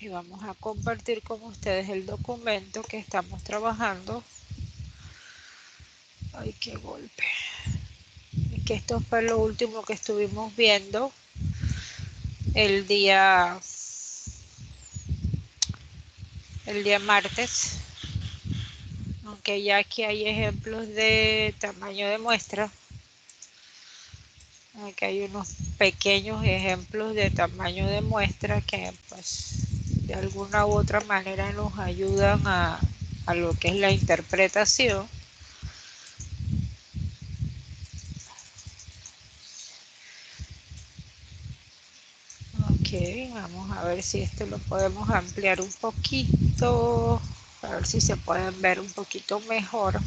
Y vamos a compartir con ustedes el documento que estamos trabajando. Ay, qué golpe. Es que esto fue lo último que estuvimos viendo el día martes. Aunque ya aquí hay ejemplos de tamaño de muestra. Aquí hay unos pequeños ejemplos de tamaño de muestra que pues de alguna u otra manera nos ayudan a lo que es la interpretación. Ok, vamos a ver si esto lo podemos ampliar un poquito, a ver si se pueden ver un poquito mejor.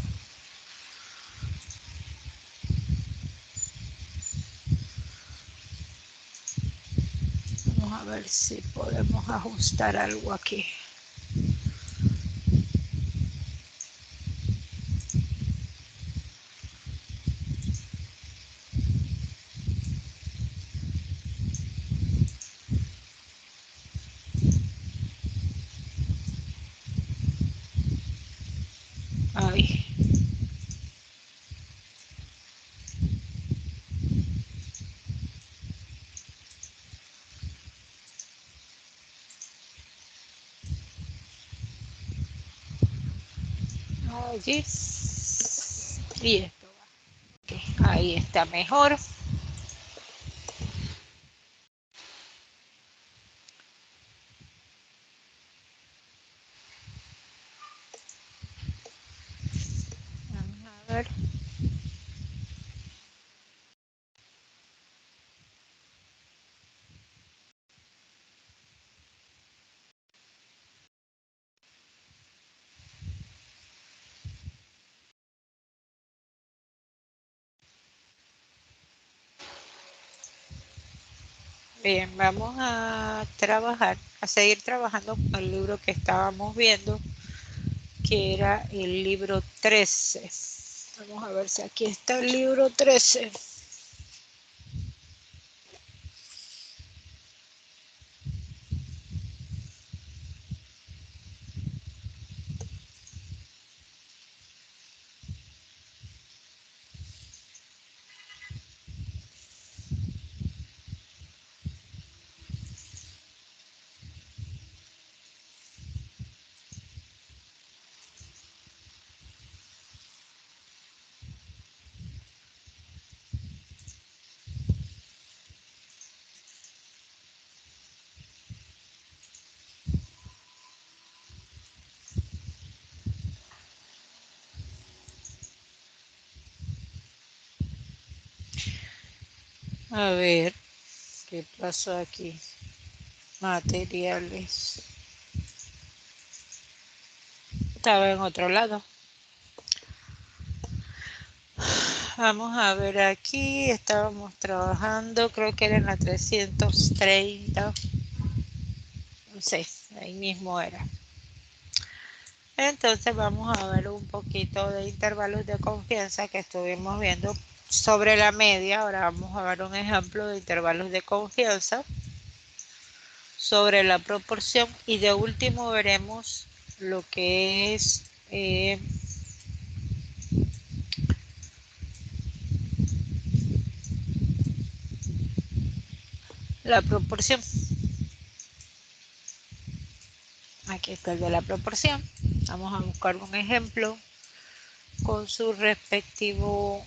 Vamos a ver si podemos ajustar algo aquí. Ahí. Allí. Y esto va. Okay. Ahí está mejor. Vamos a ver. Bien, vamos a trabajar, a seguir trabajando con el libro que estábamos viendo, que era el libro 13. Vamos a ver si aquí está el libro 13. A ver, ¿qué pasó aquí? Materiales. Estaba en otro lado. Vamos a ver aquí, estábamos trabajando, creo que era en la 330. No sé, ahí mismo era. Entonces vamos a ver un poquito de intervalos de confianza que estuvimos viendo sobre la media. Ahora vamos a ver un ejemplo de intervalos de confianza sobre la proporción y de último veremos lo que es la proporción. Aquí está el de la proporción. Vamos a buscar un ejemplo con su respectivo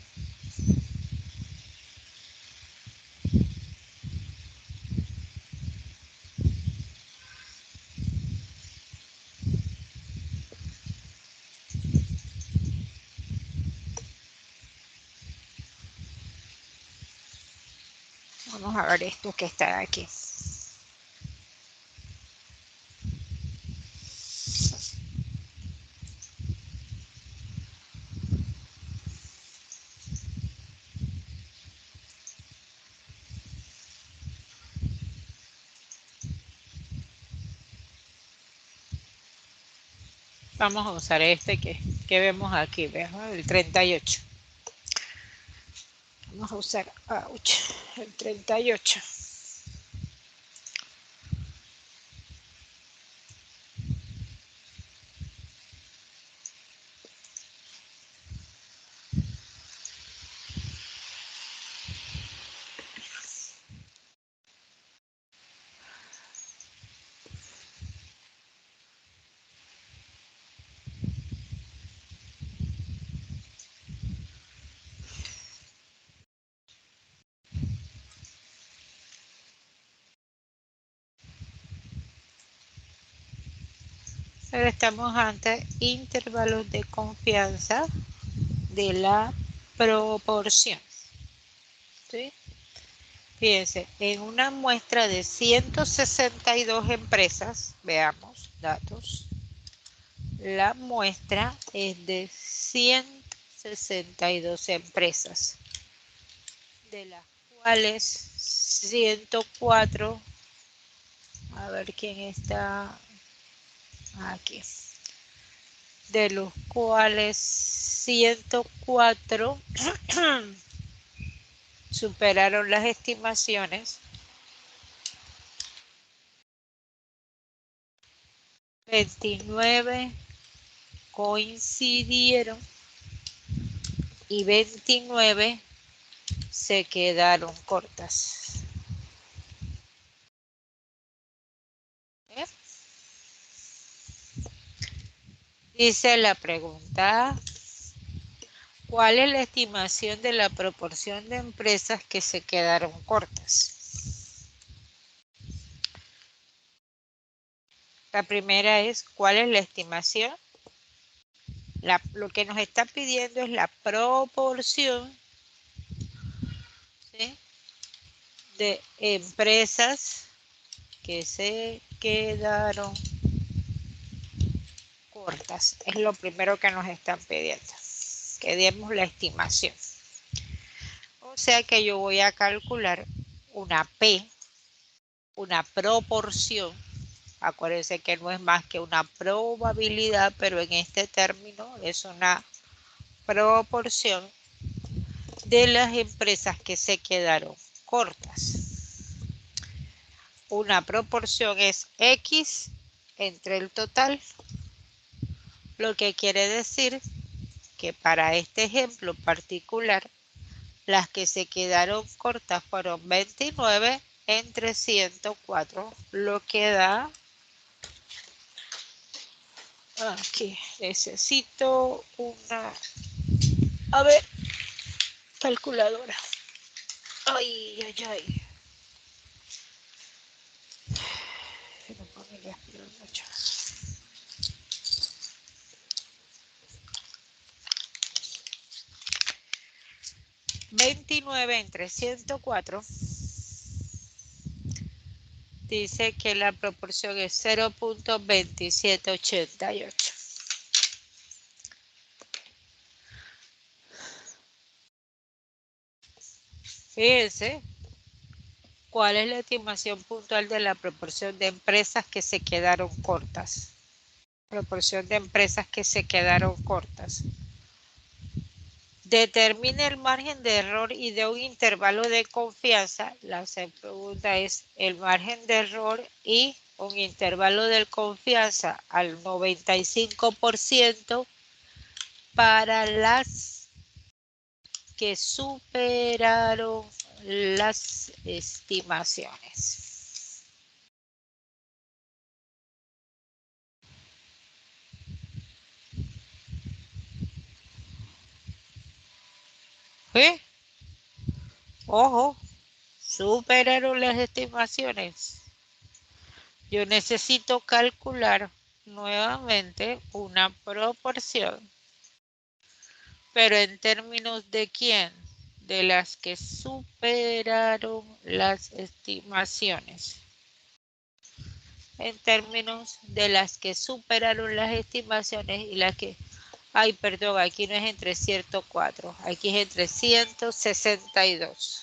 vamos a ver esto que está aquí. Vamos a usar este que vemos aquí, ¿ves? El 38. Vamos a usar el 38. Pero estamos ante intervalos de confianza de la proporción. ¿Sí? Fíjense, en una muestra de 162 empresas, veamos datos, la muestra es de 162 empresas, de las cuales 104, a ver quién está aquí, de los cuales 104 superaron las estimaciones, 29 coincidieron y 29 se quedaron cortas. ¿Eh? Dice la pregunta, ¿cuál es la estimación de la proporción de empresas que se quedaron cortas? La primera es, ¿cuál es la estimación? Lo que nos está pidiendo es la proporción, ¿sí?, de empresas que se quedaron cortas. Es lo primero que nos están pidiendo, que demos la estimación. O sea que yo voy a calcular una P, una proporción. Acuérdense que no es más que una probabilidad, pero en este término es una proporción de las empresas que se quedaron cortas. Una proporción es X entre el total, lo que quiere decir que para este ejemplo particular, las que se quedaron cortas fueron 29 entre 104, lo que da, aquí necesito una, a ver, calculadora. Ay, ay, ay. No pone las pilas mucho. 29 entre 104 dice que la proporción es 0.2788. Fíjense, ¿cuál es la estimación puntual de la proporción de empresas que se quedaron cortas? Proporción de empresas que se quedaron cortas. Determine el margen de error y de un intervalo de confianza. La pregunta es el margen de error y un intervalo de confianza al 95% para las que superaron las estimaciones. ¿Sí? Ojo, superaron las estimaciones. Yo necesito calcular nuevamente una proporción, pero en términos de quién, de las que superaron las estimaciones. En términos de las que superaron las estimaciones y las que, ay, perdón, aquí no es entre 104, aquí es entre 162.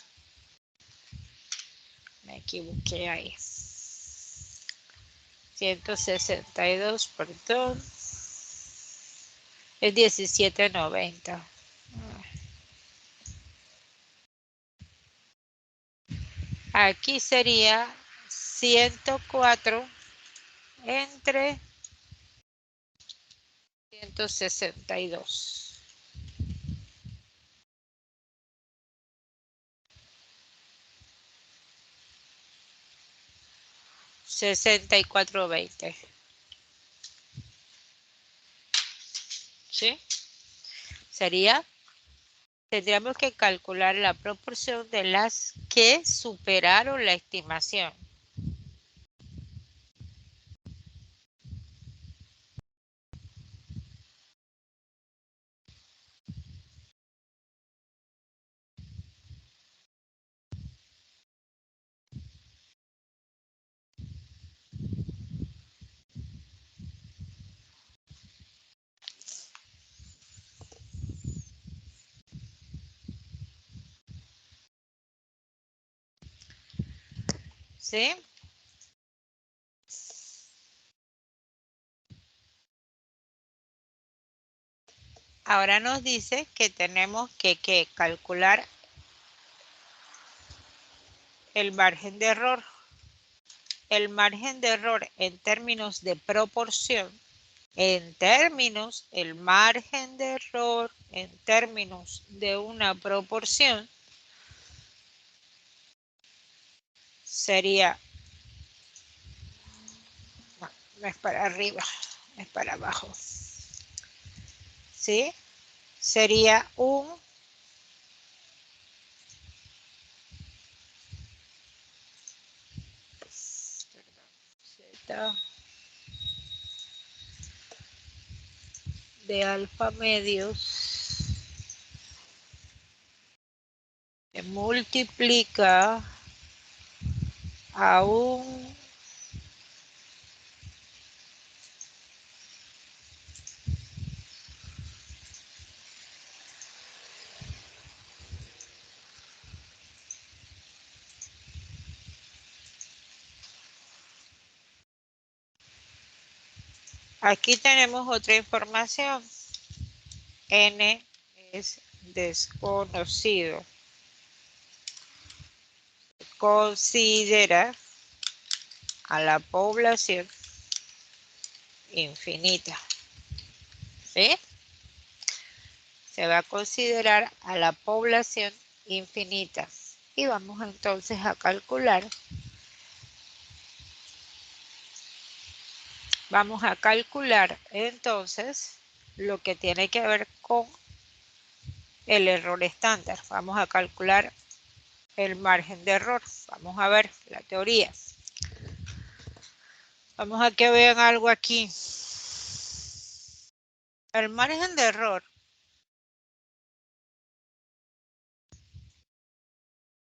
Me equivoqué ahí. 162, perdón. Es 17.90. Aquí sería 104 entre 162. 64.20. ¿Sí? Sería, tendríamos que calcular la proporción de las que superaron la estimación. ¿sí? Ahora nos dice que tenemos que calcular el margen de error. El margen de error en términos de proporción, el margen de error en términos de una proporción sería, no es para arriba, es para abajo, ¿sí? Sería un Z de alfa medios que multiplica a un aquí tenemos otra información. N es desconocido. Considera a la población infinita. ¿Sí? Se va a considerar a la población infinita. Y vamos entonces a calcular. Vamos a calcular entonces lo que tiene que ver con el error estándar. Vamos a calcular el margen de error. Vamos a ver la teoría. Vamos a que vean algo aquí. El margen de error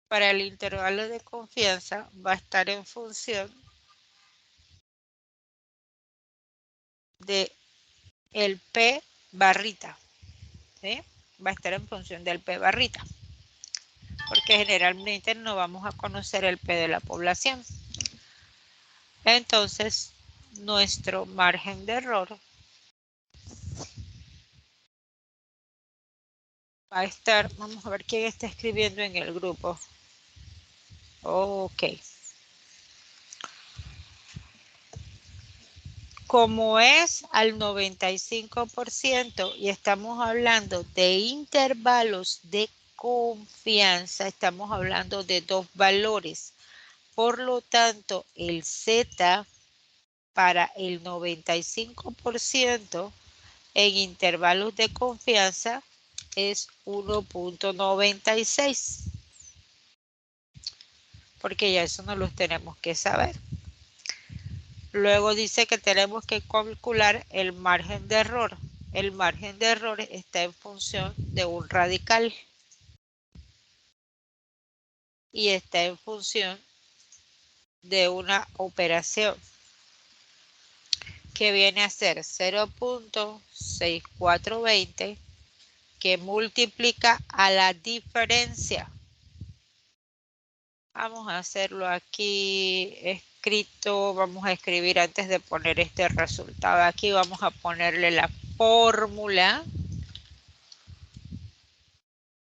para el intervalo de confianza va a estar en función de el P barrita, ¿sí? Va a estar en función del P barrita, porque generalmente no vamos a conocer el P de la población. Entonces, nuestro margen de error va a estar, vamos a ver quién está escribiendo en el grupo. Ok. Como es al 95% y estamos hablando de intervalos de confianza, estamos hablando de dos valores. Por lo tanto, el Z para el 95% en intervalos de confianza es 1.96, porque ya eso no lo tenemos que saber. Luego dice que tenemos que calcular el margen de error. El margen de error está en función de un radical y está en función de una operación que viene a ser 0.6420 que multiplica a la diferencia. Vamos a hacerlo aquí escrito. Vamos a escribir antes de poner este resultado. Aquí vamos a ponerle la fórmula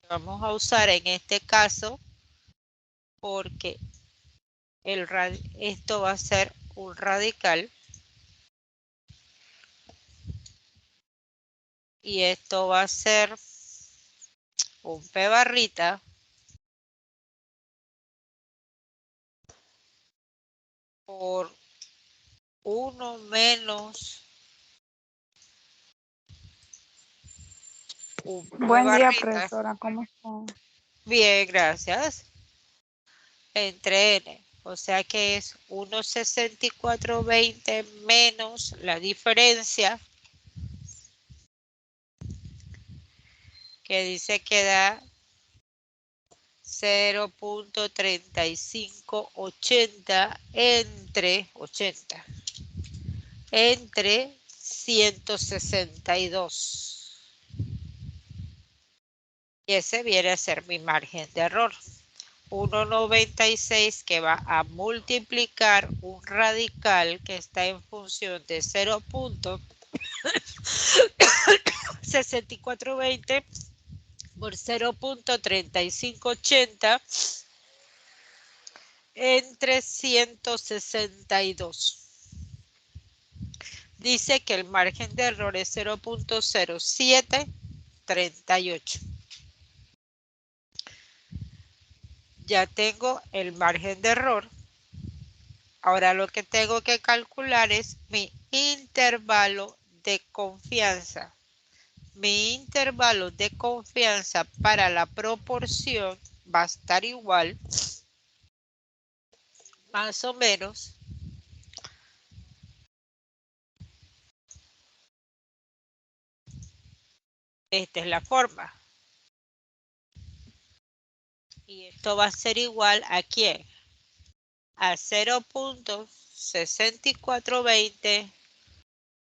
que vamos a usar en este caso, porque esto va a ser un radical y esto va a ser un P barrita por 1 menos un P Buen día, barrita. profesora, ¿cómo está? Bien, gracias. Entre N. O sea que es 1.6420 menos la diferencia que dice que da 0.3580 entre 162. Y ese viene a ser mi margen de error. 1,96 que va a multiplicar un radical que está en función de 0,6420 por 0,3580 entre 162. Dice que el margen de error es 0,0738. Ya tengo el margen de error. Ahora lo que tengo que calcular es mi intervalo de confianza. Mi intervalo de confianza para la proporción va a estar igual, más o menos, esta es la forma. Y esto va a ser igual a ¿quién? A 0,6420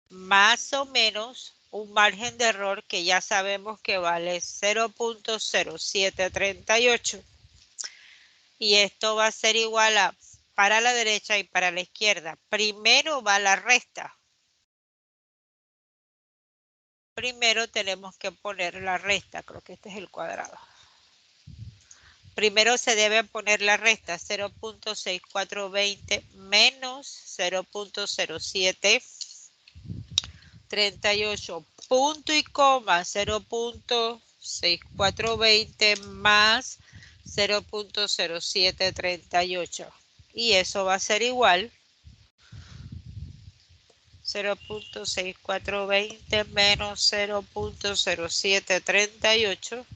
más o menos un margen de error que ya sabemos que vale 0,0738. Y esto va a ser igual a, para la derecha y para la izquierda, primero va la resta. Primero tenemos que poner la resta, creo que este es el cuadrado. Primero se debe poner la resta, 0,6420 menos 0,0738, punto y coma, 0,6420 más 0,0738. Y eso va a ser igual 0,6420 menos 0,0738,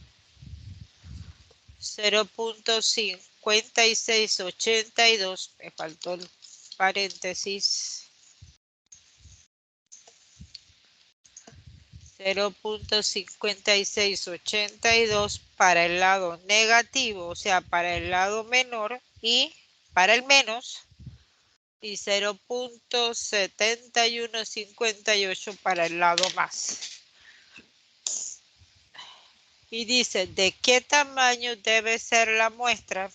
0,5682, me faltó el paréntesis, 0,5682 para el lado negativo, o sea, para el lado menor, y para el menos, y 0,7158 para el lado más. Y dice, ¿de qué tamaño debe ser la muestra?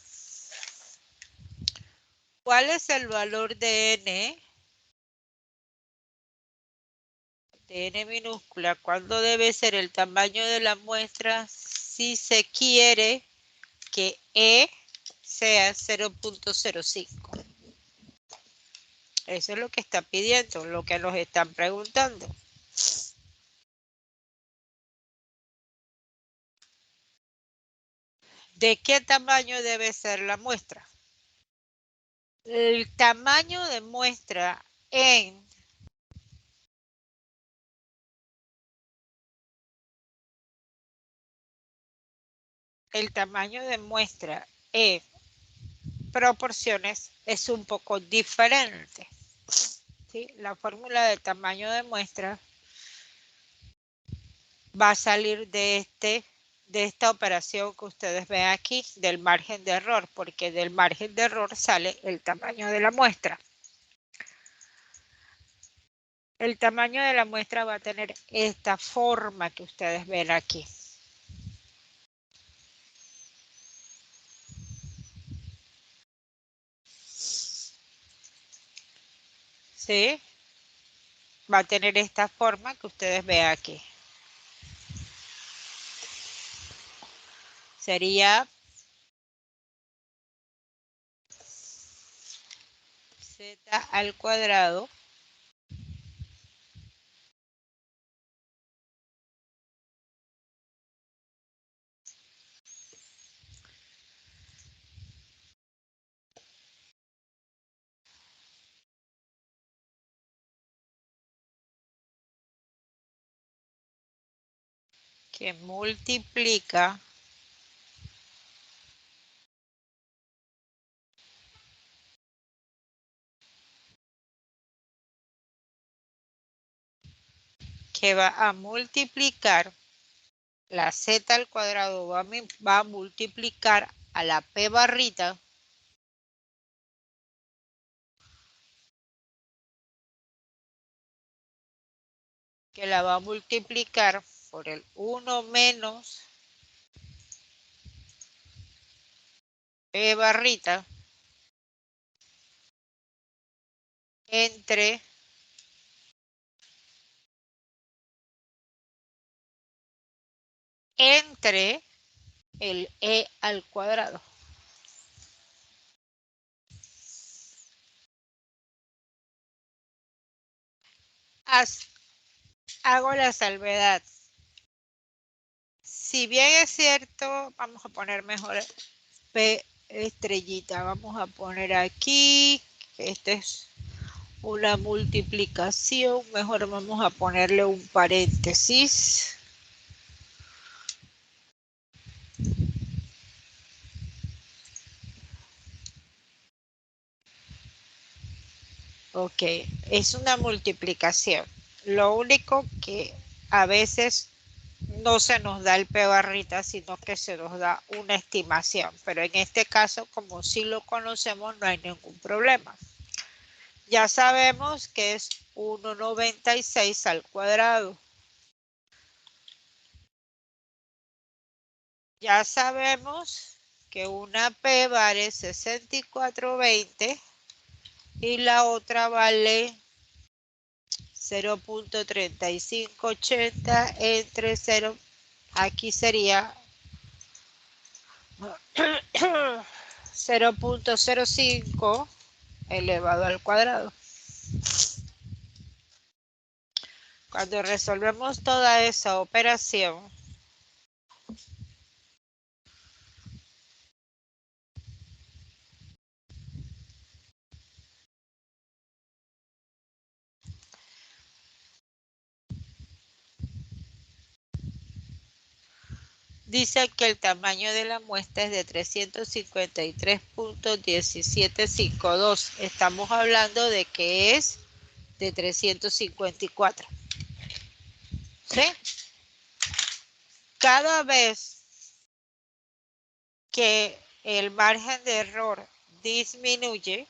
¿Cuál es el valor de n? De n minúscula. ¿Cuándo debe ser el tamaño de la muestra si se quiere que e sea 0,05? Eso es lo que está pidiendo, lo que nos están preguntando. ¿De qué tamaño debe ser la muestra? El tamaño de muestra en proporciones es un poco diferente. ¿Sí? La fórmula de tamaño de muestra va a salir de esta operación que ustedes ven aquí, del margen de error, porque del margen de error sale el tamaño de la muestra. El tamaño de la muestra va a tener esta forma que ustedes ven aquí. ¿Sí? Va a tener esta forma que ustedes ven aquí. Sería z al cuadrado que multiplica la z al cuadrado, va a multiplicar a la p barrita que la va a multiplicar por el 1 menos P barrita entre el E al cuadrado. Hago la salvedad. Si bien es cierto, vamos a poner mejor P estrellita. Vamos a poner aquí, esta es una multiplicación. Mejor vamos a ponerle un paréntesis. Ok, es una multiplicación. Lo único que a veces no se nos da el P barrita, sino que se nos da una estimación. Pero en este caso, como sí lo conocemos, no hay ningún problema. Ya sabemos que es 1,96 al cuadrado. Ya sabemos que una P vale 64,20 y la otra vale 0,3580 entre 0. Aquí sería 0,05 elevado al cuadrado. Cuando resolvemos toda esa operación, dice que el tamaño de la muestra es de 353.1752. Estamos hablando de que es de 354. ¿Sí? Cada vez que el margen de error disminuye,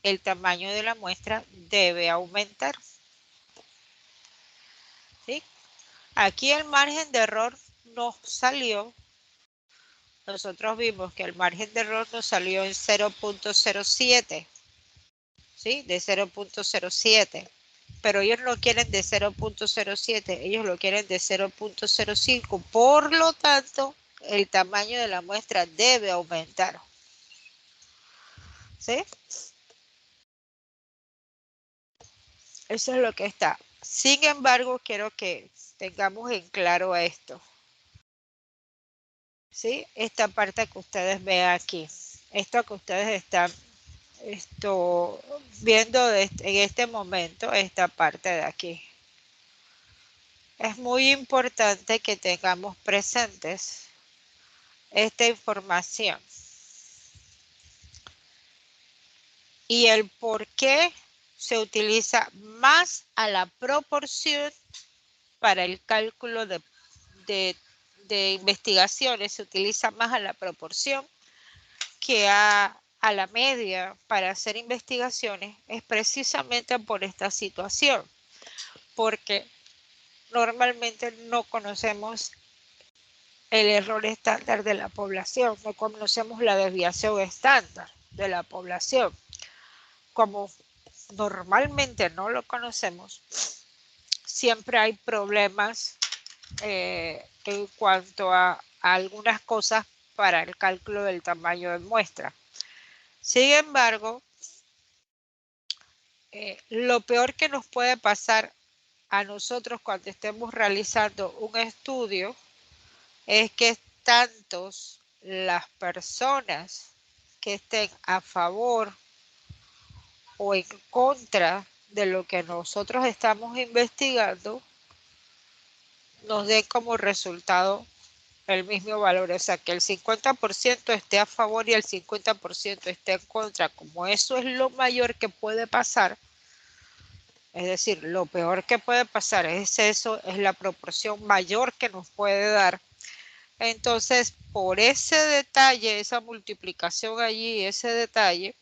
el tamaño de la muestra debe aumentar. ¿Sí? Aquí el margen de error nos salió. Nosotros vimos que el margen de error nos salió en 0,07. ¿Sí? De 0,07. Pero ellos lo quieren de 0,07. Ellos lo quieren de 0,05. Por lo tanto, el tamaño de la muestra debe aumentar. ¿Sí? Eso es lo que está. Sin embargo, quiero que tengamos en claro esto. ¿Sí? Esta parte que ustedes ven aquí. Esto que ustedes están viendo en este momento, esta parte de aquí. Es muy importante que tengamos presentes esta información y el por qué se utiliza más a la proporción para el cálculo de investigaciones, se utiliza más a la proporción que a la media para hacer investigaciones, es precisamente por esta situación, porque normalmente no conocemos el error estándar de la población, no conocemos la desviación estándar de la población. Como normalmente no lo conocemos, siempre hay problemas en cuanto a algunas cosas para el cálculo del tamaño de muestra. Sin embargo, lo peor que nos puede pasar a nosotros cuando estemos realizando un estudio es que tantos las personas que estén a favor o en contra de lo que nosotros estamos investigando nos den como resultado el mismo valor, o sea que el 50% esté a favor y el 50% esté en contra. Como eso es lo mayor que puede pasar, es decir, lo peor que puede pasar es eso, es la proporción mayor que nos puede dar. Entonces, por ese detalle, esa multiplicación allí, ese detalle,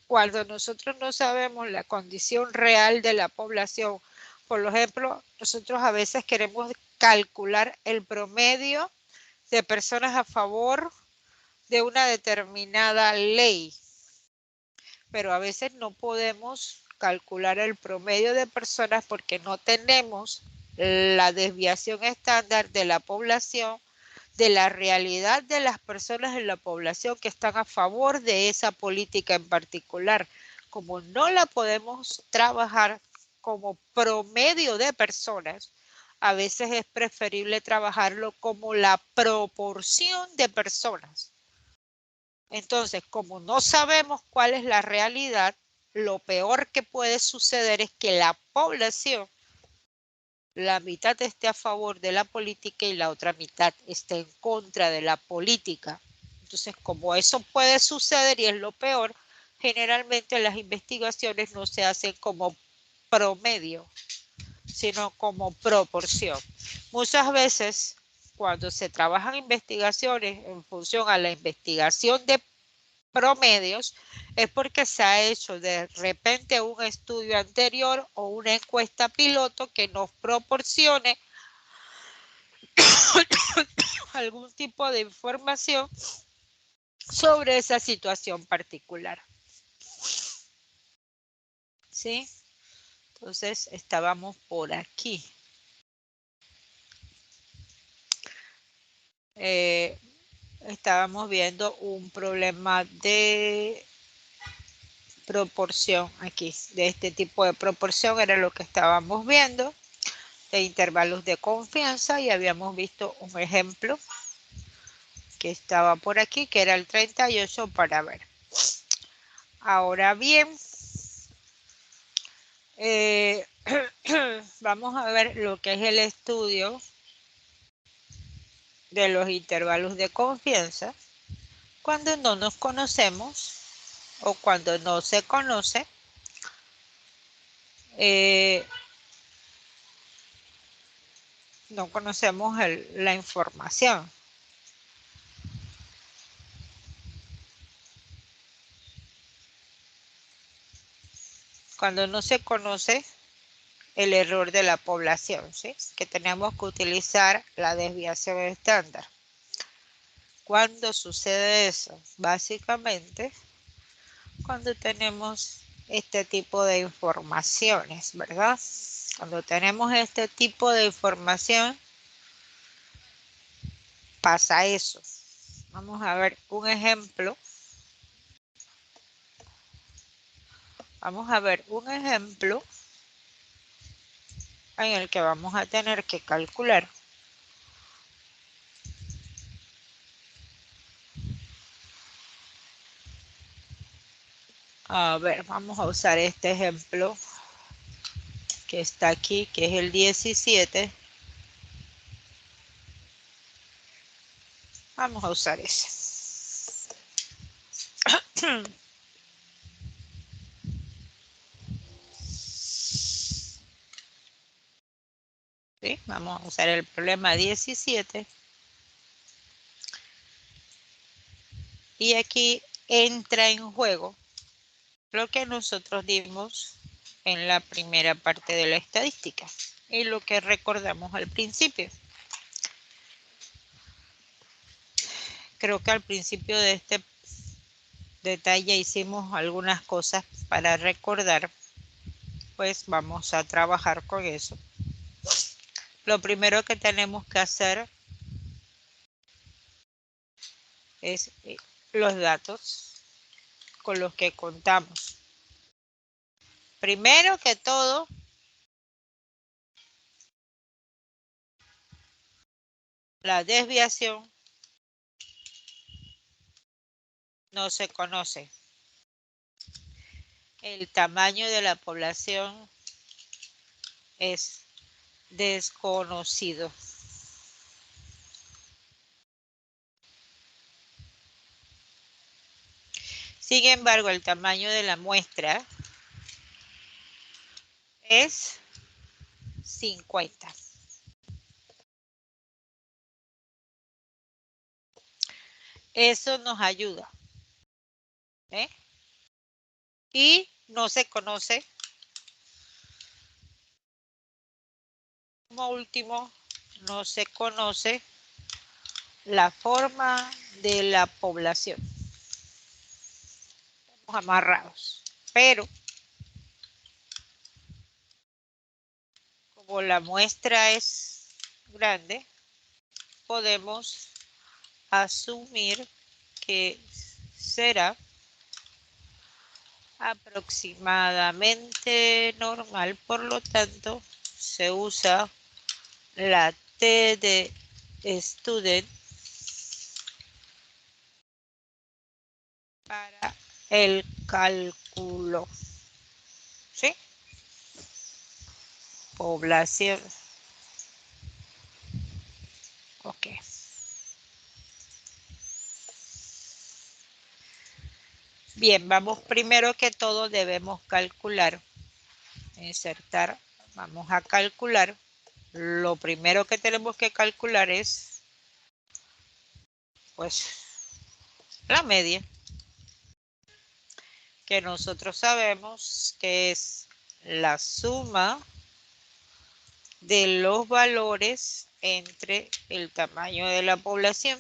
cuando nosotros no sabemos la condición real de la población, por ejemplo, nosotros a veces queremos calcular el promedio de personas a favor de una determinada ley. Pero a veces no podemos calcular el promedio de personas porque no tenemos la desviación estándar de la población, de la realidad de las personas en la población que están a favor de esa política en particular. Como no la podemos trabajar como promedio de personas, a veces es preferible trabajarlo como la proporción de personas. Entonces, como no sabemos cuál es la realidad, lo peor que puede suceder es que la población, la mitad esté a favor de la política y la otra mitad esté en contra de la política. Entonces, como eso puede suceder y es lo peor, generalmente las investigaciones no se hacen como promedio, sino como proporción. Muchas veces, cuando se trabajan investigaciones en función a la investigación de promedios, es porque se ha hecho de repente un estudio anterior o una encuesta piloto que nos proporcione algún tipo de información sobre esa situación particular. ¿Sí? Entonces estábamos por aquí. Estábamos viendo un problema de proporción aquí, de este tipo de proporción era lo que estábamos viendo, de intervalos de confianza, y habíamos visto un ejemplo que estaba por aquí, que era el 38 para ver. Ahora bien, vamos a ver lo que es el estudio de los intervalos de confianza cuando no nos conocemos o cuando no se conoce no conocemos la información. Cuando no se conoce el error de la población, ¿sí? Que tenemos que utilizar la desviación estándar. ¿Cuándo sucede eso? Básicamente, cuando tenemos este tipo de informaciones, ¿verdad? Cuando tenemos este tipo de información, pasa eso. Vamos a ver un ejemplo. Vamos a ver un ejemplo en el que vamos a tener que calcular a ver, vamos a usar este ejemplo que está aquí, que es el 17. Vamos a usar ese. ¿Sí? Vamos a usar el problema 17. Y aquí entra en juego lo que nosotros dimos en la primera parte de la estadística y lo que recordamos al principio. Creo que al principio de este detalle hicimos algunas cosas para recordar, pues vamos a trabajar con eso. Lo primero que tenemos que hacer es los datos con los que contamos. Primero que todo, la desviación no se conoce. El tamaño de la población es desconocido. Sin embargo, el tamaño de la muestra es 50. Eso nos ayuda. ¿Eh? Y no se conoce. Como último, no se conoce la forma de la población. Estamos amarrados. Pero como la muestra es grande, podemos asumir que será aproximadamente normal, por lo tanto se usa la T de student para el cálculo, ¿sí? Población. Ok. Bien, vamos primero que todo debemos calcular, insertar, vamos a calcular. Lo primero que tenemos que calcular es, pues, la media, que nosotros sabemos que es la suma de los valores entre el tamaño de la población.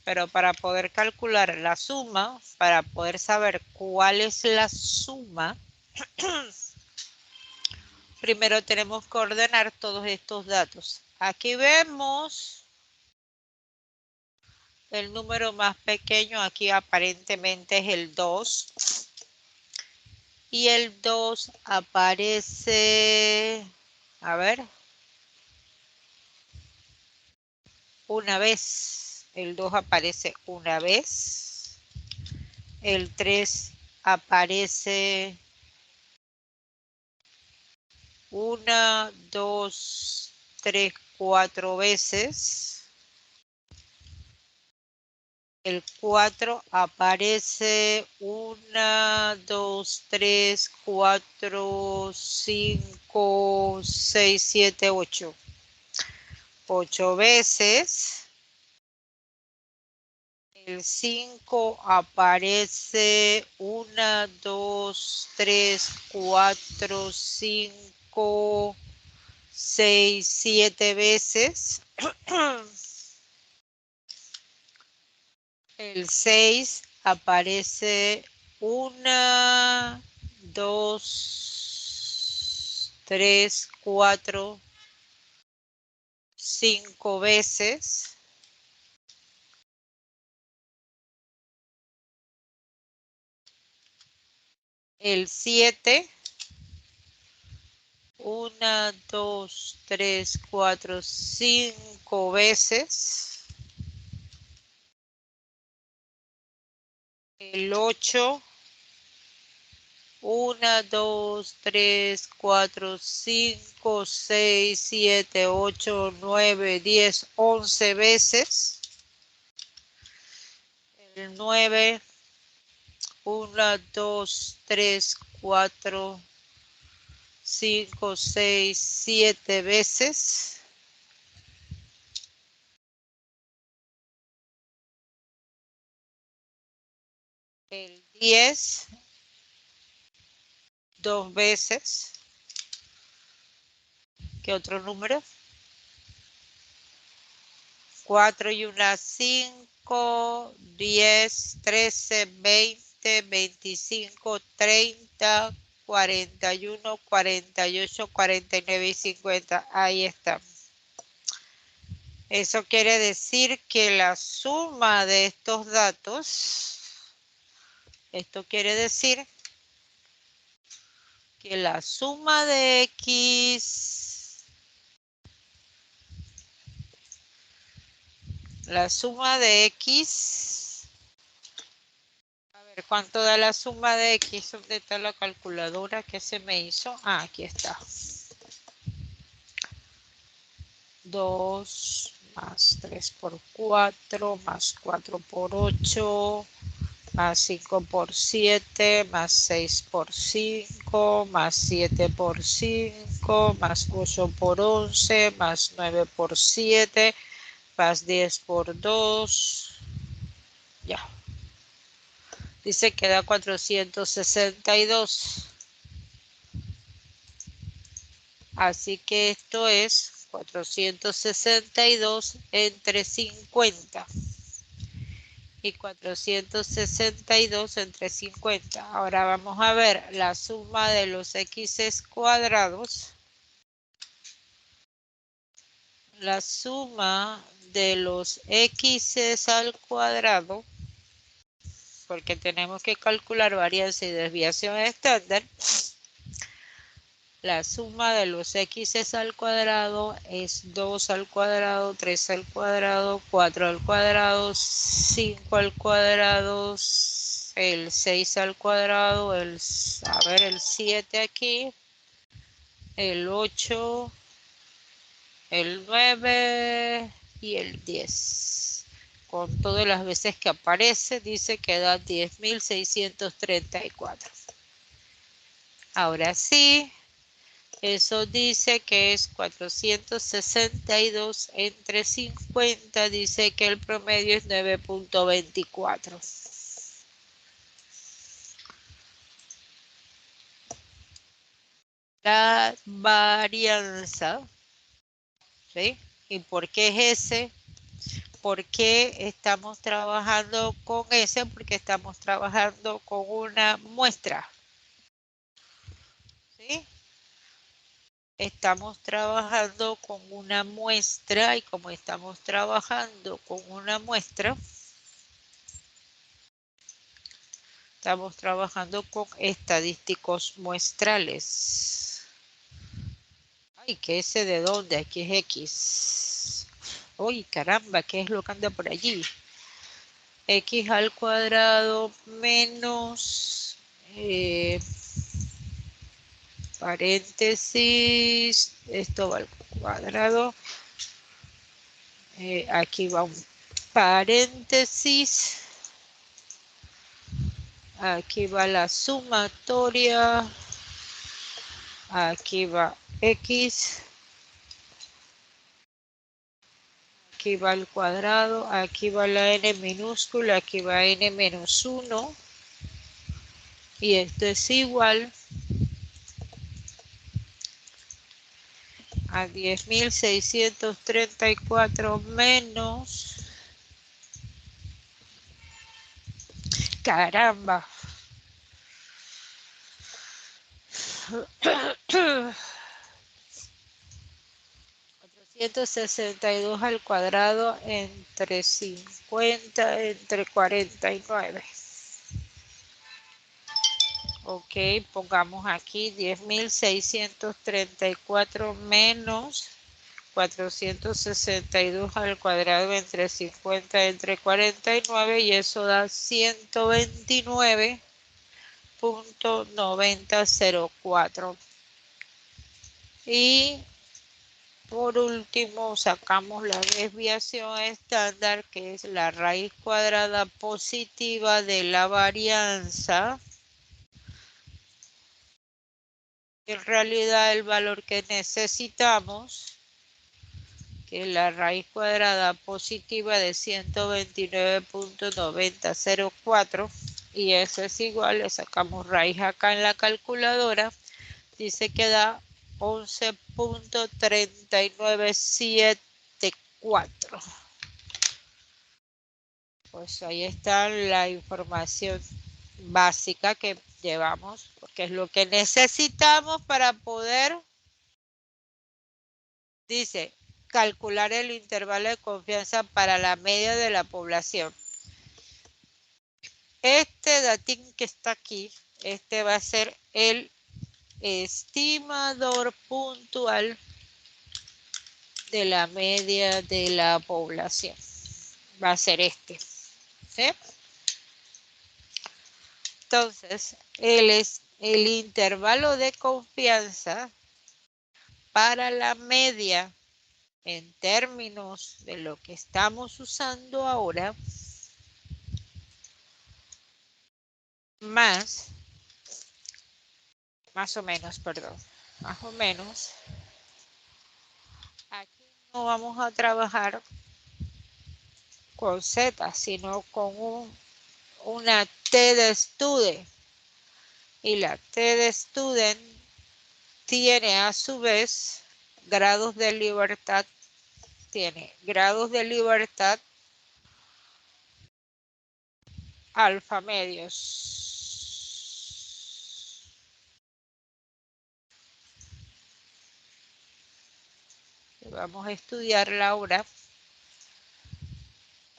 Pero para poder calcular la suma, para poder saber cuál es la suma, primero tenemos que ordenar todos estos datos. Aquí vemos el número más pequeño, aquí aparentemente es el 2. Y el 2 aparece, a ver, una vez. El 2 aparece una vez. El 3 aparece 1, 2, 3, 4 veces. El 4 aparece 1, 2, 3, 4, 5, 6, 7, 8. 8 veces. El 5 aparece 1, 2, 3, 4, 5, 6, 7 veces. El 6 aparece 1, 2, 3, 4, 5 veces. El 7, 1, 2, 3, 4, 5 veces. El 8, 1, 2, 3, 4, 5, 6, 7, 8, 9, 10, 11 veces. El 9, 1, 2, 3, 4, 5, 6, 7 veces. El 10, 2 veces. ¿Qué otro número? 4 y 1, 5, 10, 13, 20, 25, 30, 41, 48, 49 y 50. Ahí está. Eso quiere decir que la suma de estos datos, esto quiere decir que la suma de X, a ver, ¿cuánto da la suma de X? ¿Dónde está la calculadora que se me hizo? Ah, aquí está. 2 más 3 por 4 más 4 por 8 más 5 por 7 más 6 por 5 más 7 por 5 más 8 por 11 más 9 por 7 más 10 por 2. Ya. Dice que da 462. Así que esto es 462 entre 50. Y 462 entre 50. Ahora vamos a ver la suma de los x cuadrados. La suma de los x al cuadrado, porque tenemos que calcular varianza y desviación estándar. La suma de los x al cuadrado es 2 al cuadrado, 3 al cuadrado, 4 al cuadrado, 5 al cuadrado, el 6 al cuadrado, el 7 aquí, el 8, el 9 y el 10. Con todas las veces que aparece, dice que da 10.634. Ahora sí. Eso dice que es 462 entre 50, dice que el promedio es 9.24. La varianza, ¿sí? ¿Y por qué es ese? ¿Por qué estamos trabajando con ese? Porque estamos trabajando con una muestra, ¿sí? Estamos trabajando con una muestra y como estamos trabajando con una muestra, estamos trabajando con estadísticos muestrales. Ay, ¿qué ese de dónde? Aquí es X. Uy, caramba, ¿qué es lo que anda por allí? X al cuadrado menos paréntesis, esto va al cuadrado, aquí va un paréntesis, aquí va la sumatoria, aquí va X, aquí va el cuadrado, aquí va la n minúscula, aquí va n menos 1 y esto es igual a 10.634 menos, caramba, 462 al cuadrado entre 50 entre 49. Ok, pongamos aquí 10.634 menos 462 al cuadrado entre 50 entre 49 y eso da 129.9004. Y por último sacamos la desviación estándar, que es la raíz cuadrada positiva de la varianza. En realidad el valor que necesitamos, que es la raíz cuadrada positiva de 129.9004, y eso es igual, le sacamos raíz acá en la calculadora, dice que da 11.3974. Pues ahí está la información básica que llevamos, porque es lo que necesitamos para poder, dice, calcular el intervalo de confianza para la media de la población. Este datín que está aquí, este va a ser el estimador puntual de la media de la población. Va a ser este. ¿Sí? Entonces, el intervalo de confianza para la media en términos de lo que estamos usando ahora, más o menos, perdón, más o menos, aquí no vamos a trabajar con Z, sino con una T de student. Y la T de student tiene a su vez grados de libertad, tiene grados de libertad alfa medios. Vamos a estudiarla ahora.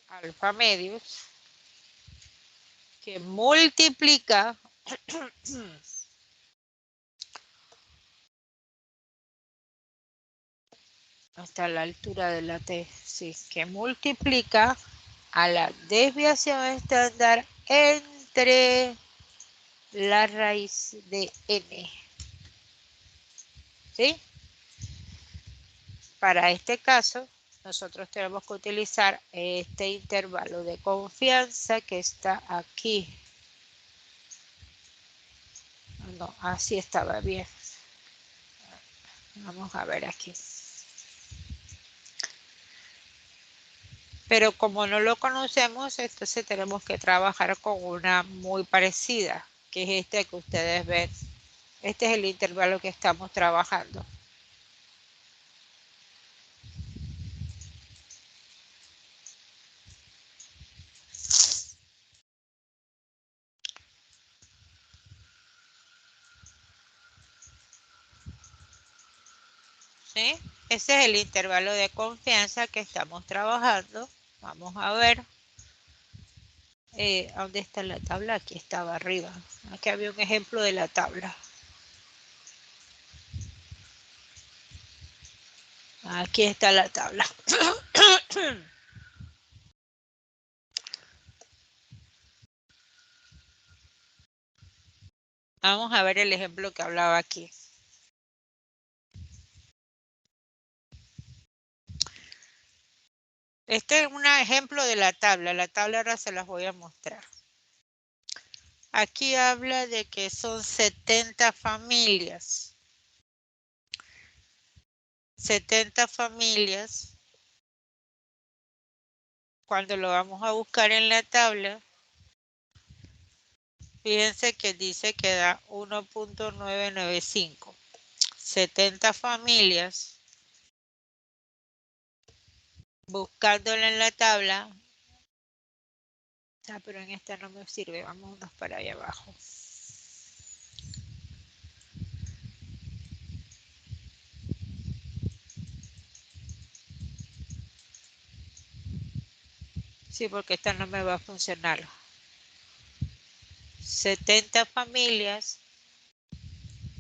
Alfa medios que multiplica hasta la altura de la T, sí, que multiplica a la desviación estándar entre la raíz de n. ¿Sí? Para este caso, nosotros tenemos que utilizar este intervalo de confianza que está aquí. No, así estaba bien. Vamos a ver aquí. Pero como no lo conocemos, entonces tenemos que trabajar con una muy parecida, que es este que ustedes ven. Este es el intervalo que estamos trabajando. ¿Sí? Ese es el intervalo de confianza que estamos trabajando. Vamos a ver. ¿Dónde está la tabla? Aquí estaba arriba. Aquí había un ejemplo de la tabla. Aquí está la tabla. Vamos a ver el ejemplo que hablaba aquí. Este es un ejemplo de la tabla. La tabla ahora se las voy a mostrar. Aquí habla de que son 70 familias. 70 familias. Cuando lo vamos a buscar en la tabla, fíjense que dice que da 1.995. 70 familias. Buscándola en la tabla. Ah, pero en esta no me sirve. Vámonos para allá abajo. Sí, porque esta no me va a funcionar. 70 familias.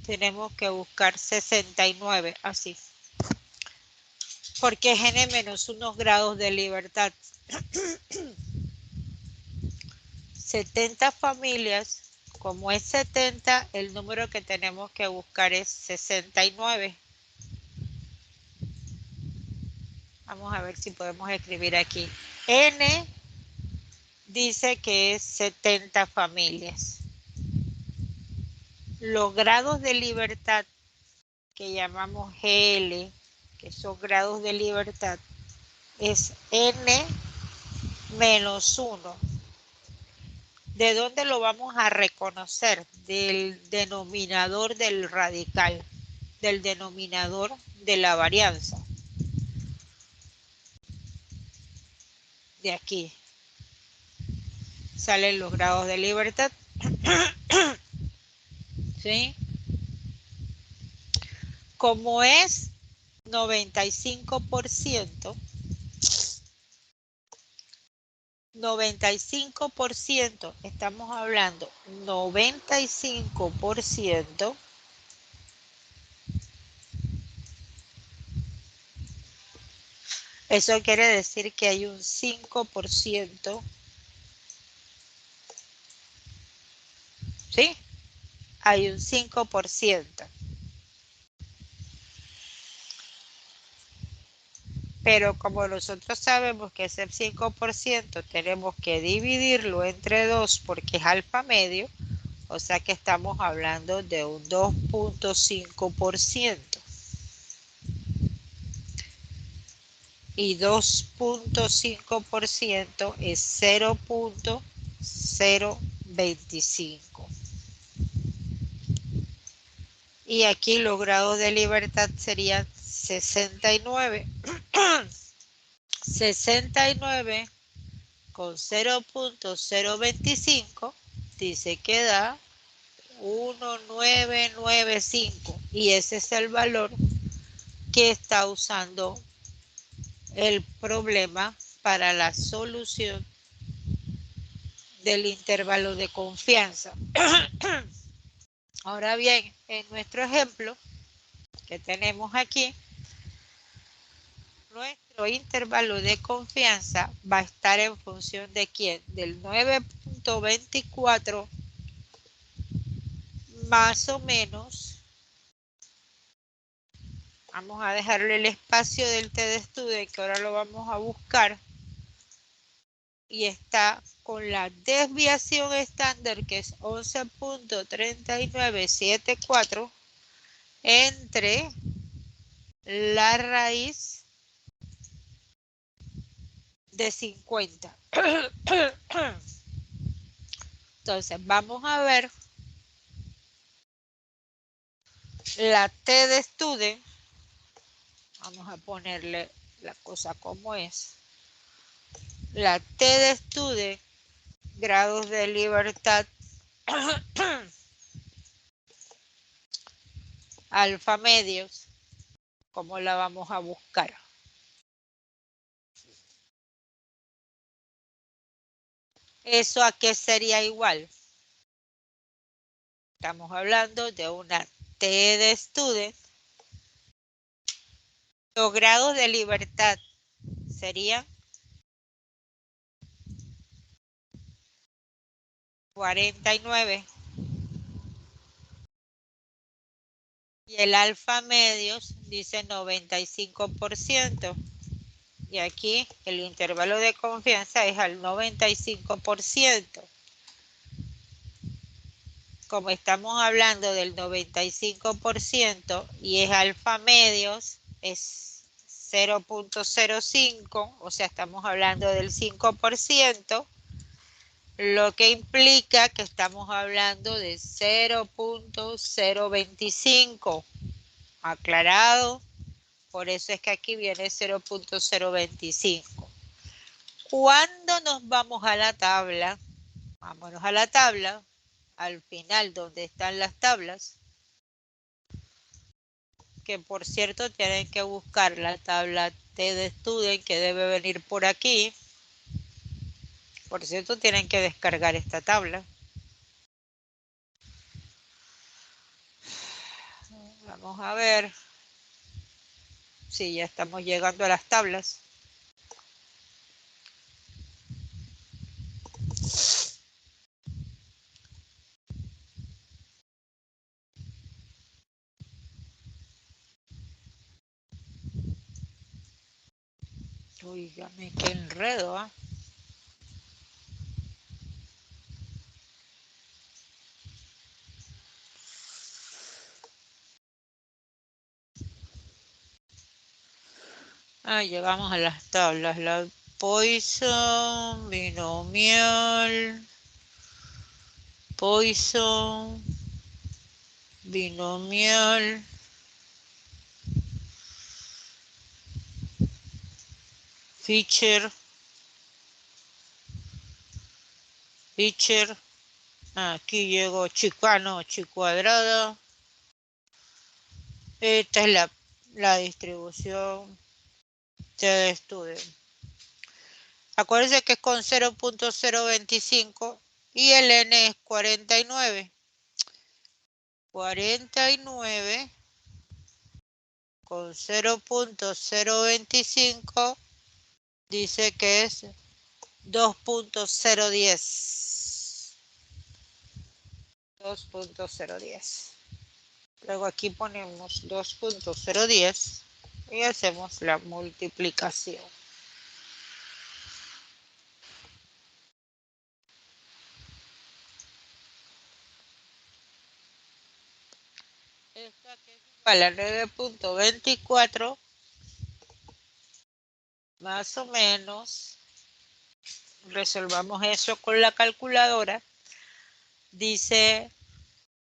Tenemos que buscar 69. Así. Porque es n menos unos grados de libertad. 70 familias. Como es 70, el número que tenemos que buscar es 69. Vamos a ver si podemos escribir aquí. N dice que es 70 familias. Los grados de libertad que llamamos GL, que son grados de libertad, es N menos 1. ¿De dónde lo vamos a reconocer? Del denominador del radical, del denominador de la varianza. De aquí salen los grados de libertad. ¿Sí? Como es 95%, 95%, estamos hablando 95%, eso quiere decir que hay un 5%, ¿sí? Hay un 5%. Pero como nosotros sabemos que ese 5% tenemos que dividirlo entre 2 porque es alfa medio, o sea que estamos hablando de un 2.5%. Y 2.5% es 0.025. Y aquí los grados de libertad serían 69. 69 con 0.025 dice que da 1995 y ese es el valor que está usando el problema para la solución del intervalo de confianza. Ahora bien, en nuestro ejemplo que tenemos aquí, nuestro intervalo de confianza va a estar en función de ¿quién? Del 9.24 más o menos. Vamos a dejarle el espacio del TDStudent que ahora lo vamos a buscar. Y está con la desviación estándar que es 11.3974 entre la raíz de 50. Entonces vamos a ver la TDStudent. Vamos a ponerle la cosa como es. La TDStudent, grados de libertad alfa medios, ¿cómo la vamos a buscar? ¿Eso a qué sería igual? Estamos hablando de una TDStudent. Los grados de libertad serían 49. Y el alfa medios dice 95%. Y aquí el intervalo de confianza es al 95%. Como estamos hablando del 95% y es alfa medios, es 0.05, o sea, estamos hablando del 5%, lo que implica que estamos hablando de 0.025. Aclarado, por eso es que aquí viene 0.025. Cuando nos vamos a la tabla, vámonos a la tabla, al final donde están las tablas, que por cierto tienen que buscar la tabla TDStudent que debe venir por aquí. Por cierto, tienen que descargar esta tabla. Vamos a ver si ya estamos llegando a las tablas. Uy, qué enredo, ¿ah? Llegamos a las tablas. La Poisson, binomial, Poisson, binomial, Fisher, aquí llegó chi cuadrada. Esta es la distribución TDStudent. Acuérdense que es con 0.025 y el n es 49. 49 con 0.025 dice que es 2.010. 2.010. Luego aquí ponemos 2.010 y hacemos la multiplicación. Esta que es igual a 9.24 más o menos. Resolvamos eso con la calculadora. Dice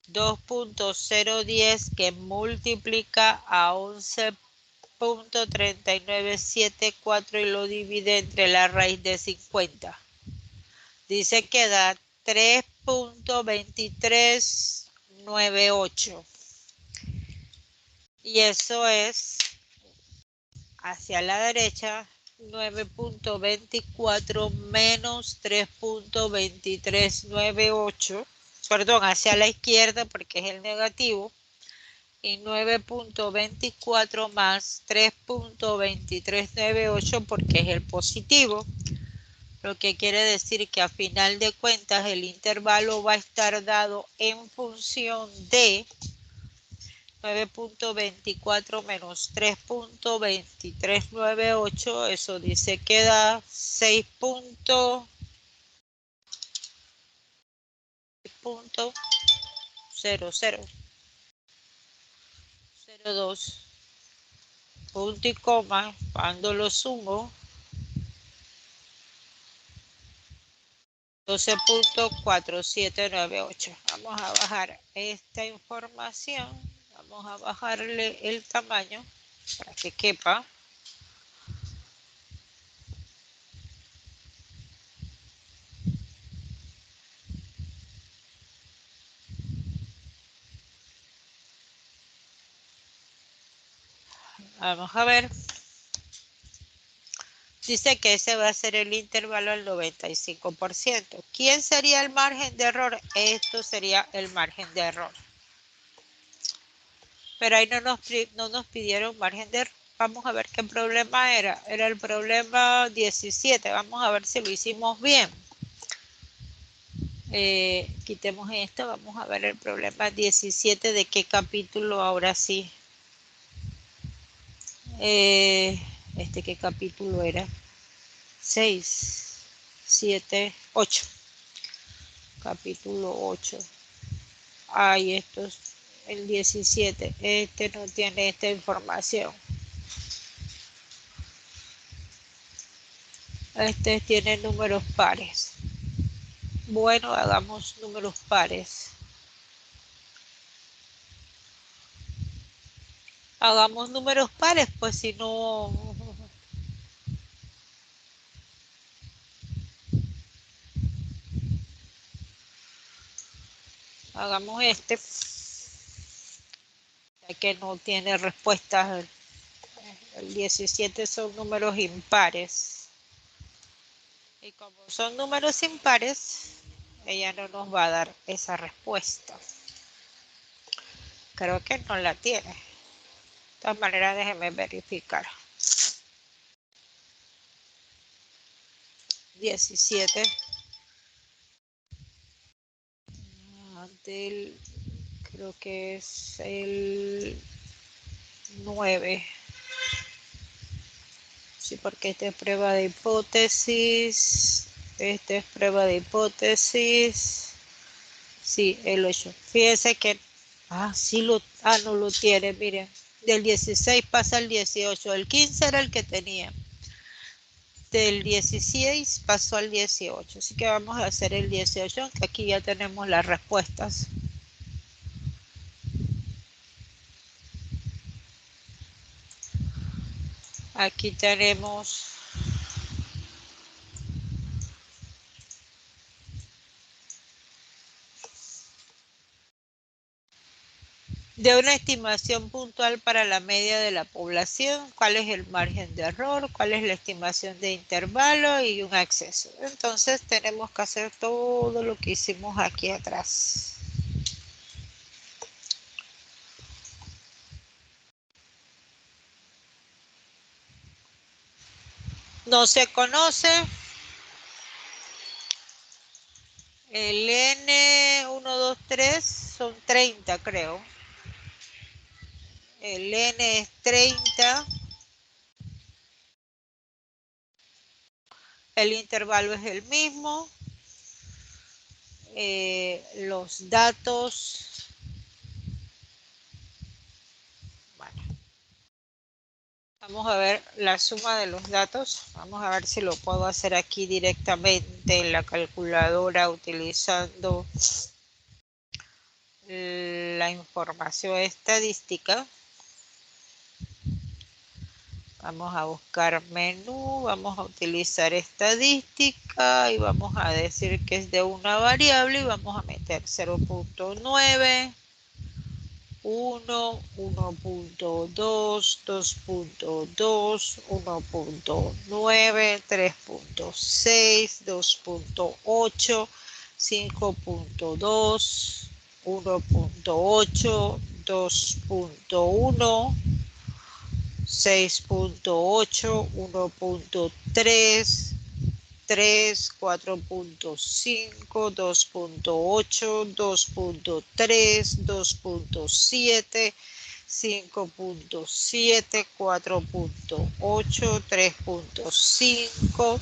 2.010 que multiplica a 11 3.3974 y lo divide entre la raíz de 50. Dice que da 3.2398. Y eso es hacia la derecha 9.24 menos 3.2398. Perdón, hacia la izquierda porque es el negativo. Y 9.24 más 3.2398 porque es el positivo. Lo que quiere decir que a final de cuentas el intervalo va a estar dado en función de 9.24 menos 3.2398, eso dice que da 6.0002 punto y coma. Cuando lo sumo, 12.4798. Vamos a bajar esta información, vamos a bajarle el tamaño para que quepa. Vamos a ver. Dice que ese va a ser el intervalo al 95%. ¿Quién sería el margen de error? Esto sería el margen de error. Pero ahí no nos pidieron margen de error. Vamos a ver qué problema era. Era el problema 17. Vamos a ver si lo hicimos bien. Quitemos esto. Vamos a ver el problema 17. ¿De qué capítulo ahora sí? ¿Qué capítulo era? 6, 7, 8. Capítulo 8. Ay, esto es el 17. Este no tiene esta información. Este tiene números pares. Bueno, hagamos números pares. Hagamos números pares, pues si no... Hagamos este, ya que no tiene respuestas. El 17 son números impares. Y como son números impares, ella no nos va a dar esa respuesta. Creo que no la tiene. De todas maneras, déjenme verificar. 17 del, creo que es el 9. Sí, porque esta es prueba de hipótesis. Esta es prueba de hipótesis. Sí, el 8. Fíjense que... sí lo... no lo tiene, miren. Del 16 pasa al 18. El 15 era el que tenía. Del 16 pasó al 18. Así que vamos a hacer el 18, aunque aquí ya tenemos las respuestas. Aquí tenemos de una estimación puntual para la media de la población, cuál es el margen de error, cuál es la estimación de intervalo y un acceso. Entonces tenemos que hacer todo lo que hicimos aquí atrás. No se conoce el N1, 2, 3, son 30 creo. El N es 30. El intervalo es el mismo. Los datos. Bueno, vamos a ver la suma de los datos. Vamos a ver si lo puedo hacer aquí directamente en la calculadora utilizando la información estadística. Vamos a buscar menú, vamos a utilizar estadística y vamos a decir que es de una variable y vamos a meter 0.9, 1, 1.2, 2.2, 1.9, 3.6, 2.8, 5.2, 1.8, 2.1, 6.8, 1.3, 3, 4.5, 2.8, 2.3, 2.7, 5.7, 4.8, 3.5,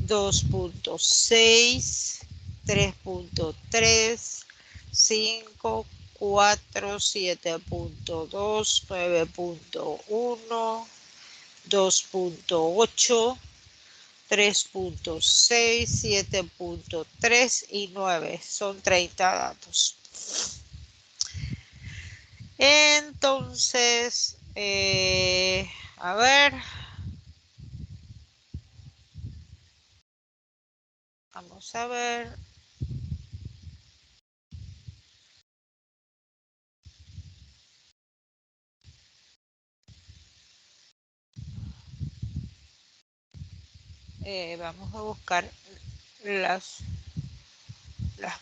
2.6, 3.3, 5, 4, 7.2, 9.1, 2.8, 3.6, 7.3 y 9. Son 30 datos. Entonces, a ver. Vamos a ver. Vamos a buscar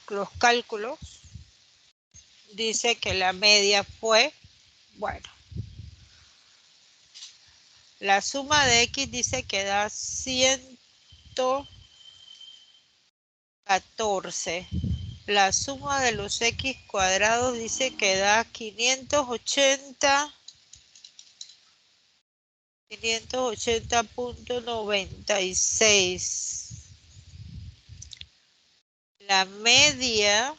los cálculos. Dice que la media fue, bueno, la suma de x dice que da 114. La suma de los x cuadrados dice que da 580. 580.96. La media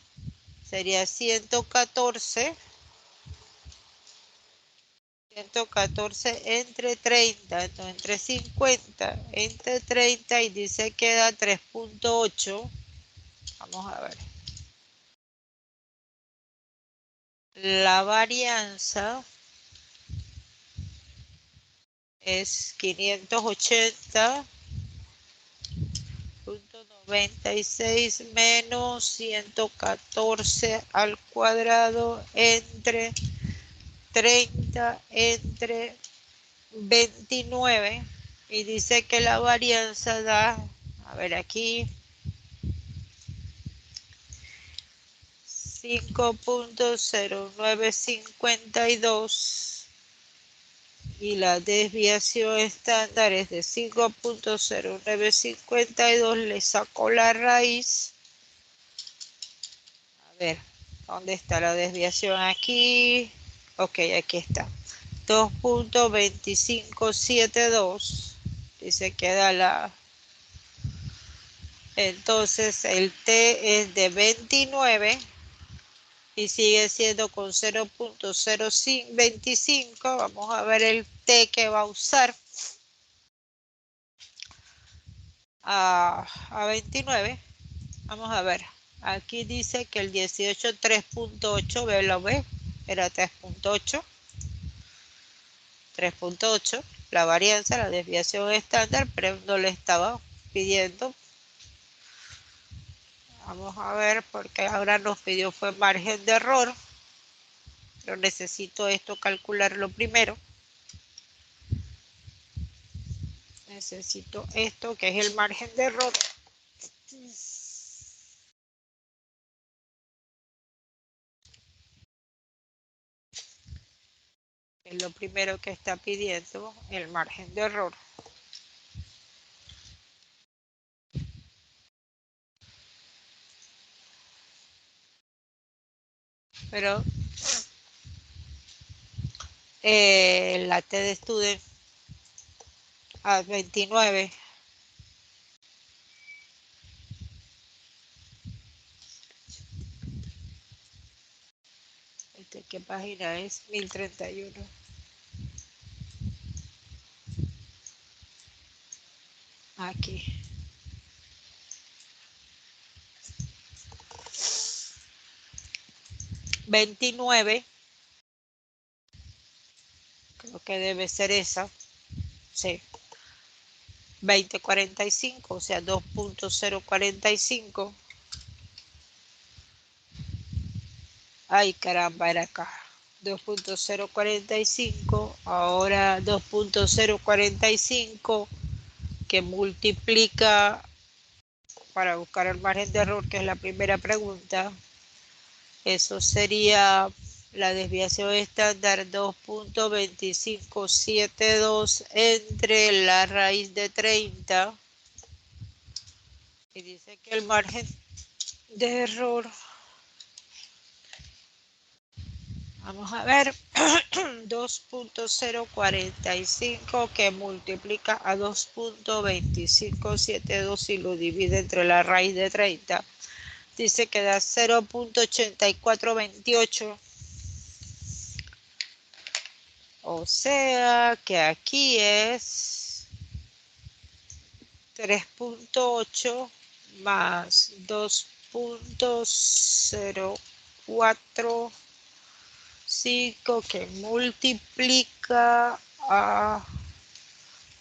sería 114. 114 entre 30, entonces entre 50, entre 30 y dice que da 3.8. Vamos a ver. La varianza es 580.96 menos 114 al cuadrado entre 30 entre 29 y dice que la varianza da, a ver aquí, 5.0952 y la desviación estándar es de 5.0952. Le saco la raíz. A ver, ¿dónde está la desviación? Aquí. Ok, aquí está. 2.2572. Dice que da la... Entonces el T es de 29 y sigue siendo con 0.025. Vamos a ver el T que va a usar a 29. Vamos a ver. Aquí dice que el 18 3.8, lo ve, era 3.8. 3.8, la varianza, la desviación estándar, pero no le estaba pidiendo. Vamos a ver, porque ahora nos pidió fue margen de error. Yo necesito esto calcularlo primero. Necesito esto que es el margen de error. Es lo primero que está pidiendo, el margen de error. Pero la T de Student a 29. ¿Qué página es? 1031. Aquí. ...29... creo que debe ser esa. Sí. 2045, o sea, 2.045. Ay, caramba, era acá. 2.045, ahora 2.045 que multiplica para buscar el margen de error, que es la primera pregunta. Eso sería la desviación estándar 2.2572 entre la raíz de 30. Y dice que el margen de error, vamos a ver, 2.045 que multiplica a 2.2572 y lo divide entre la raíz de 30. Dice que da 0.8428. O sea que aquí es 3.8 más 2.045 que multiplica a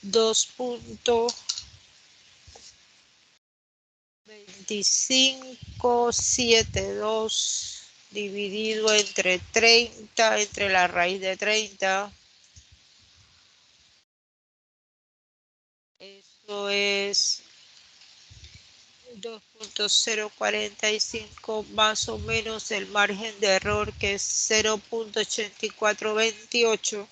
2.2572 dividido entre 30, entre la raíz de 30. Eso es 2.045 más o menos el margen de error, que es 0.8428.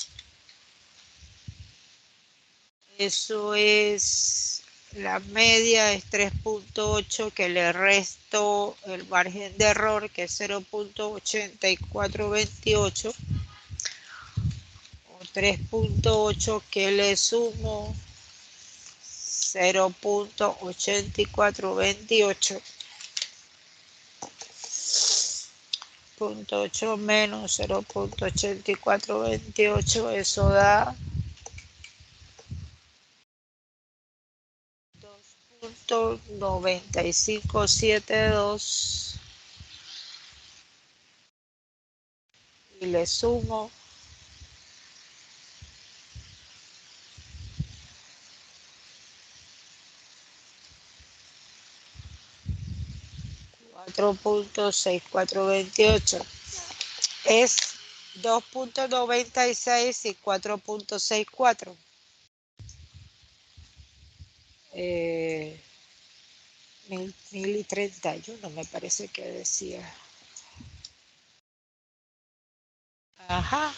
Eso es, la media es 3.8, que le resto el margen de error, que es 0.8428, o 3.8 que le sumo 0.8428. 0.8 menos 0.8428, eso da 2.9572 y le sumo 4.6428. Es 2.96 y 4.64. 1031 me parece que decía. Ajá.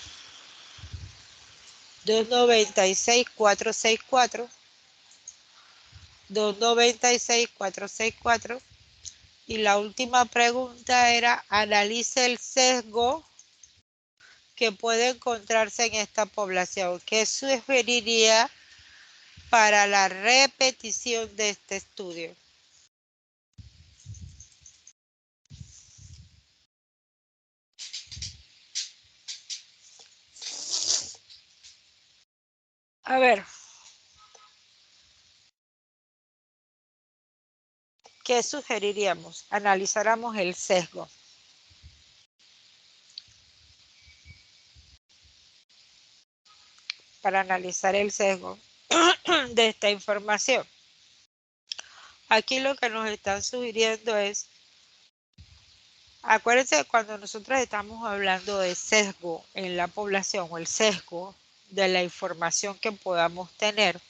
296.464. 296.464. Y la última pregunta era, analice el sesgo que puede encontrarse en esta población. ¿Qué sugeriría para la repetición de este estudio? A ver, ¿qué sugeriríamos? Analizáramos el sesgo. Para analizar el sesgo de esta información. Aquí lo que nos están sugiriendo es, acuérdense cuando nosotros estamos hablando de sesgo en la población o el sesgo de la información que podamos tener,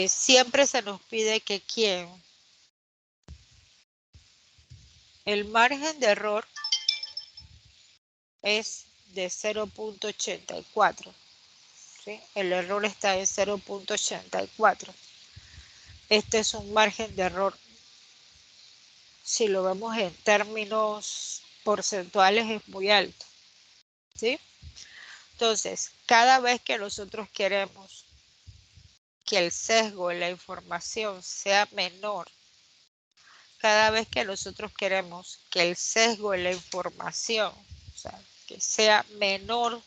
siempre se nos pide que el margen de error es de 0.84. ¿sí? El error está en 0.84. Este es un margen de error. Si lo vemos en términos porcentuales es muy alto. ¿sí? Entonces, cada vez que nosotros queremos que el sesgo en la información sea menor, cada vez que nosotros queremos que el sesgo en la información, o sea, que sea menor,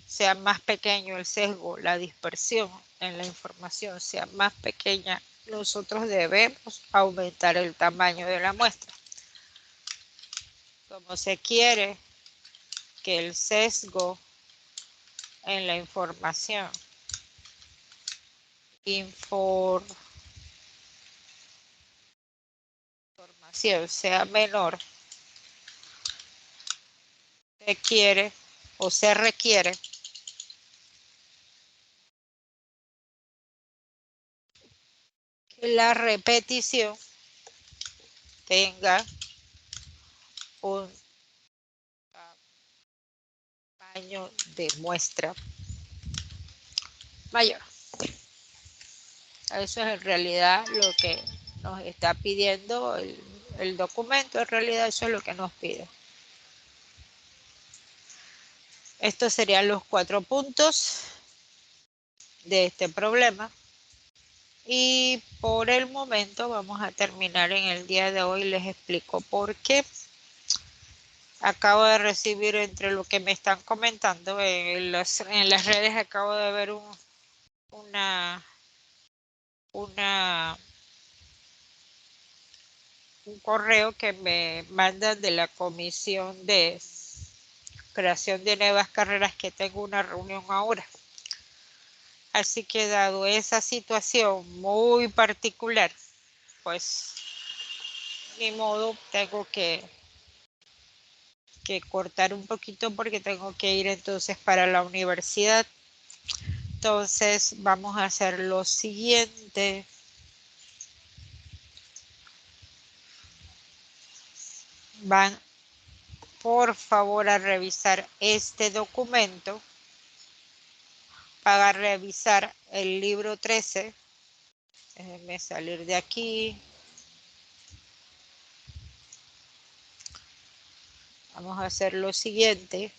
sea más pequeño el sesgo, la dispersión en la información sea más pequeña, nosotros debemos aumentar el tamaño de la muestra. Como se quiere que el sesgo en la información. Información sea menor, requiere o se requiere que la repetición tenga un tamaño de muestra mayor. Eso es en realidad lo que nos está pidiendo el documento. En realidad eso es lo que nos pide. Estos serían los 4 puntos de este problema. Y por el momento vamos a terminar en el día de hoy. Les explico por qué. Acabo de recibir entre lo que me están comentando en las redes, acabo de ver un correo que me mandan de la Comisión de Creación de Nuevas Carreras, que tengo una reunión ahora. Así que dado esa situación muy particular, pues ni modo, tengo que cortar un poquito porque tengo que ir entonces para la universidad. Entonces vamos a hacer lo siguiente. Van por favor a revisar este documento para revisar el libro 13. Déjenme salir de aquí. Vamos a hacer lo siguiente.